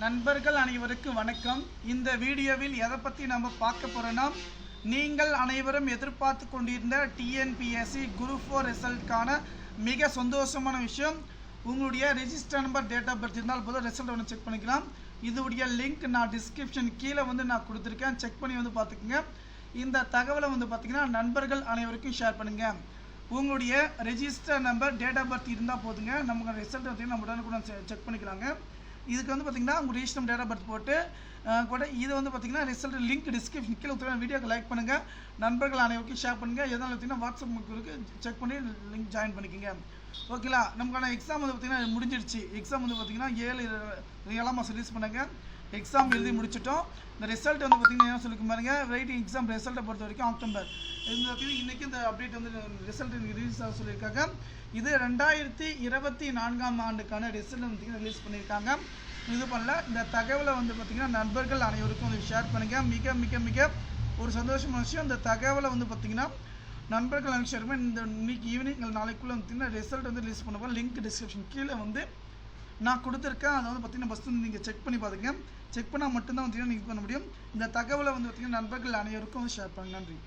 நண்பர்கள் அனைவருக்கும் வணக்கம். இந்த வீடியோவில் எதை பற்றி நம்ம பார்க்க போகிறோன்னா, நீங்கள் அனைவரும் எதிர்பார்த்து கொண்டிருந்த டிஎன்பிஎஸ்சி குரூப் 4 ரிசல்ட்கான மிக சந்தோஷமான விஷயம். உங்களுடைய register number, date of birth இருந்தால் போதும் ரிசல்ட் ஒன்று செக் பண்ணிக்கலாம். இதோடைய லிங்க் நான் டிஸ்கிரிப்ஷன் கீழே நான் கொடுத்துருக்கேன். செக் பண்ணி பார்த்துக்குங்க. இந்த தகவலை பார்த்தீங்கன்னா நண்பர்கள் அனைவருக்கும் ஷேர் பண்ணுங்கள். உங்களுடைய register number, date of birth இருந்தால் போதுங்க. நமக்கு ரிசல்ட் நம்ம உடனே செக் பண்ணிக்கலாங்க. இதுக்கு பார்த்தீங்கன்னா உங்கள் ரெஜிஸ்டர் டேட் ஆஃப் பர்த் போட்டு கூட இது பார்த்தீங்கன்னா ரிசல்ட் லிங்க் டிஸ்கிரிப்ஷன் கீழே கொடுத்துருக்க. வீடியோக்கு லைக் பண்ணுங்கள், நண்பர்கள் அனைவருக்கும் ஷேர் பண்ணுங்கள். எதனால் பார்த்தீங்கன்னா வாட்ஸ்அப் குரூப்புக்கு செக் பண்ணி லிங்க் ஜாயின் பண்ணிக்கோங்க. ஓகேங்களா? நமக்கான எக்ஸாம் பார்த்தீங்கன்னா முடிஞ்சிடுச்சு. எக்ஸாம் பார்த்தீங்கன்னா 7 மாதம் ரிலீஸ் பண்ணாங்க. எக்ஸாம் எழுதி முடிச்சிட்டோம். இந்த ரிசல்ட் பார்த்தீங்கன்னா என்ன சொல்லிக்க பாருங்க, ரைட்டிங் எக்ஸாம் ரிசல்ட்டை பொறுத்த வரைக்கும் அக்டோபர் இன்றைக்கி இந்த அப்டேட் ரிசல்ட் ரிலீஸ் ஆக சொல்லியிருக்காங்க. இது 2024ஆம் ஆண்டுக்கான ரிசல்ட் பார்த்தீங்கன்னா ரிலீஸ் பண்ணியிருக்காங்க. இது பண்ணல. இந்த தகவலை பார்த்தீங்கன்னா நண்பர்கள் அனைவருக்கும் ஷேர் பண்ணுங்கள். மிக மிக மிக ஒரு சந்தோஷமான விஷயம். இந்த தகவலை பார்த்தீங்கன்னா நண்பர்கள் அனைவரும் ஷேர் பண்ணி இந்த இன்னைக்கு ஈவினிங் நாளைக்குள்ளே பார்த்தீங்கன்னா ரிசல்ட் ரிலீஸ் பண்ணுவோம். லிங்க் டிஸ்கிரிப்ஷன் கீழே நான் கொடுத்துருக்கேன். அதை பார்த்தீங்கன்னா ஃபஸ்ட்டு நீங்கள் செக் பண்ணி பார்த்துங்க. செக் பண்ணால் மட்டும்தான் பார்த்தீங்கன்னா நீங்கள் பண்ண முடியும். இந்த தகவலை பார்த்தீங்கன்னா நண்பர்கள் அனைவருக்கும் ஷேர் பண்ணுங்கள். நன்றி.